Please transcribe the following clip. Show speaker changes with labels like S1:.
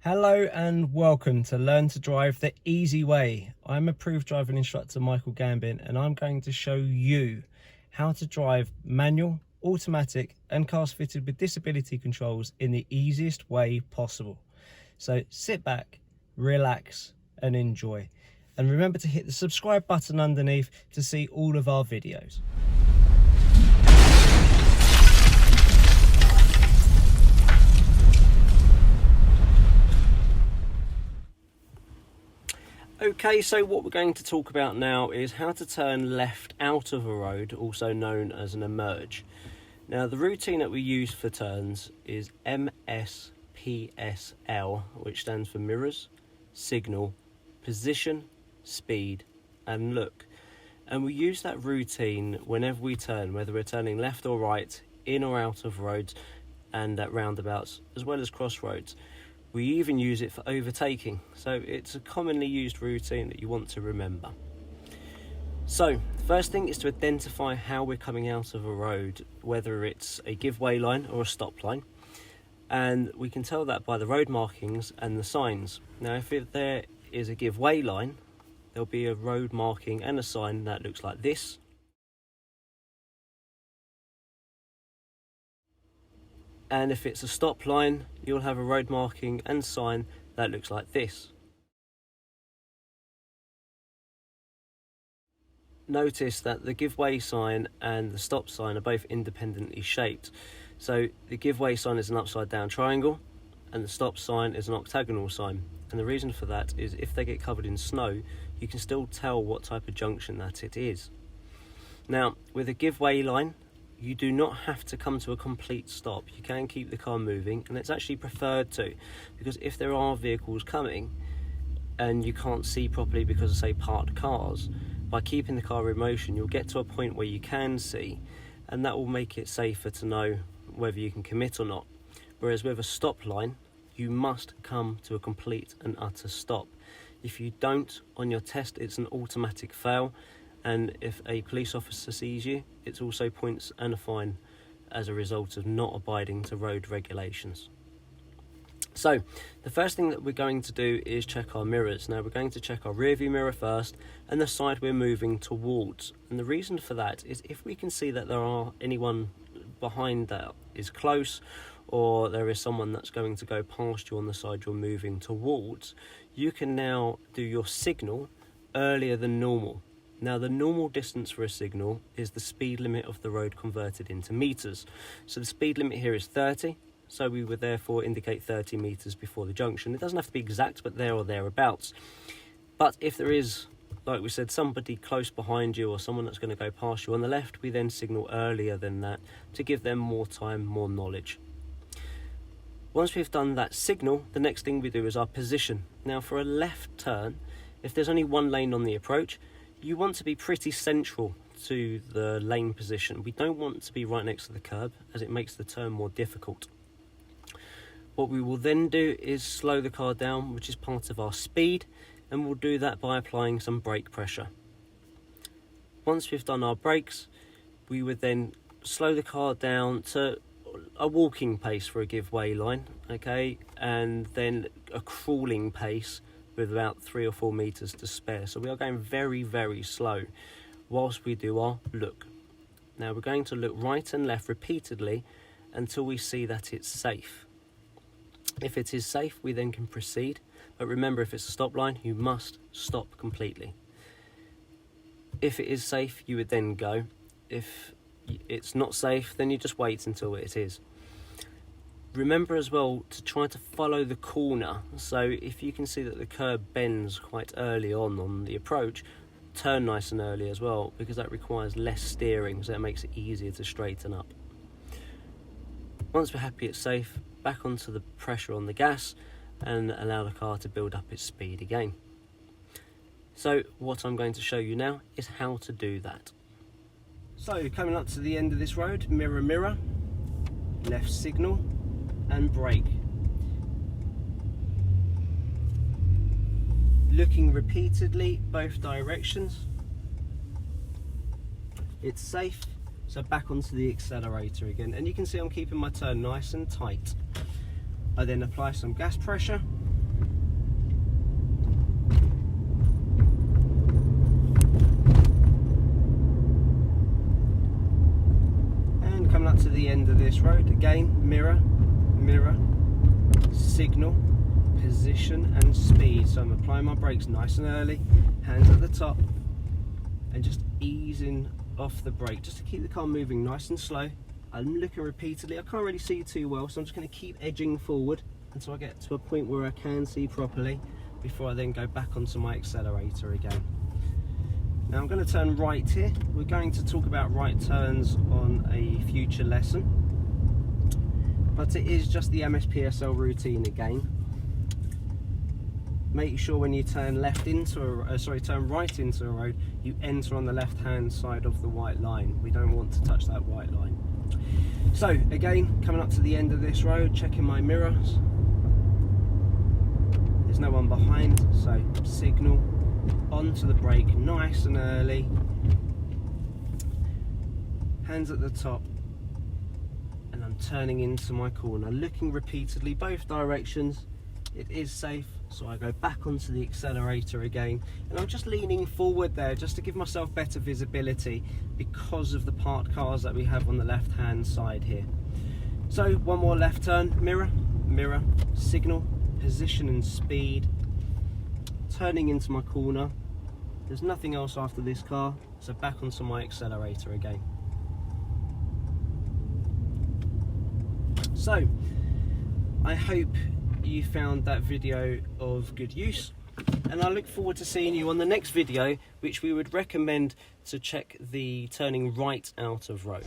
S1: Hello and welcome to Learn to Drive the Easy Way. I'm approved driving instructor Michael Gambin, and I'm going to show you how to drive manual, automatic and cars fitted with disability controls in the easiest way possible. So sit back, relax and enjoy. And remember to hit the subscribe button underneath to see all of our videos. Okay, so what we're going to talk about now is how to turn left out of a road, also known as an emerge. Now, the routine that we use for turns is MSPSL, which stands for mirrors, signal, position, speed, and look. And we use that routine whenever we turn, whether we're turning left or right, in or out of roads, and at roundabouts, as well as crossroads. We even use it for overtaking, so it's a commonly used routine that you want to remember. So, the first thing is to identify how we're coming out of a road, whether it's a give way line or a stop line, and we can tell that by the road markings and the signs. Now, if there is a give way line, there'll be a road marking and a sign that looks like this. And if it's a stop line, you'll have a road marking and sign that looks like this. Notice that the give way sign and the stop sign are both independently shaped. So the give way sign is an upside down triangle and the stop sign is an octagonal sign. And the reason for that is if they get covered in snow, you can still tell what type of junction that it is. Now, with a give way line, you do not have to come to a complete stop. You can keep the car moving, and it's actually preferred to, because if there are vehicles coming and you can't see properly because of, say, parked cars, by keeping the car in motion, you'll get to a point where you can see, and that will make it safer to know whether you can commit or not. Whereas with a stop line, you must come to a complete and utter stop. If you don't, on your test, it's an automatic fail. And if a police officer sees you, it's also points and a fine as a result of not abiding to road regulations. So, the first thing that we're going to do is check our mirrors. Now, we're going to check our rear view mirror first and the side we're moving towards. And the reason for that is if we can see that there are anyone behind that is close, or there is someone that's going to go past you on the side you're moving towards, you can now do your signal earlier than normal. Now, the normal distance for a signal is the speed limit of the road converted into meters. So the speed limit here is 30, so we would therefore indicate 30 meters before the junction. It doesn't have to be exact, but there or thereabouts. But if there is, like we said, somebody close behind you or someone that's going to go past you on the left, we then signal earlier than that to give them more time, more knowledge. Once we've done that signal, the next thing we do is our position. Now, for a left turn, if there's only one lane on the approach, you want to be pretty central to the lane position. We don't want to be right next to the curb, as it makes the turn more difficult. What we will then do is slow the car down, which is part of our speed, and we'll do that by applying some brake pressure. Once we've done our brakes, we would then slow the car down to a walking pace for a give way line, okay, and then a crawling pace with about 3 or 4 meters to spare. So we are going very, very slow whilst we do our look. Now we're going to look right and left repeatedly until we see that it's safe. If it is safe, we then can proceed. But remember, if it's a stop line, you must stop completely. If it is safe, you would then go. If it's not safe, then you just wait until it is. Remember as well to try to follow the corner. So if you can see that the curb bends quite early on the approach, turn nice and early as well, because that requires less steering, so it makes it easier to straighten up. Once we're happy it's safe, back onto the pressure on the gas and allow the car to build up its speed again. So what I'm going to show you now is how to do that. So coming up to the end of this road, mirror, mirror, left signal and brake. Looking repeatedly both directions. It's safe, so back onto the accelerator again, and you can see I'm keeping my turn nice and tight. I then apply some gas pressure end of this road. Again, mirror, mirror, signal, position and speed. So I'm applying my brakes nice and early, hands at the top, and just easing off the brake just to keep the car moving nice and slow. I'm looking repeatedly. I can't really see too well, so I'm just going to keep edging forward until I get to a point where I can see properly before I then go back onto my accelerator again. Now I'm going to turn right here. We're going to talk about right turns on a future lesson, but it is just the MSPSL routine again. Make sure when you turn left into turn right into a road, you enter on the left hand side of the white line. We don't want to touch that white line. So again, coming up to the end of this road, checking my mirrors. There's no one behind, so signal, onto the brake nice and early, hands at the top, and I'm turning into my corner, looking repeatedly both directions. It is safe, so I go back onto the accelerator again, and I'm just leaning forward there just to give myself better visibility because of the parked cars that we have on the left hand side here. So one more left turn, mirror, mirror, signal, position and speed, turning into my corner. There's nothing else after this car, so back onto my accelerator again. So I hope you found that video of good use, and I look forward to seeing you on the next video, which we would recommend to check the turning right out of road.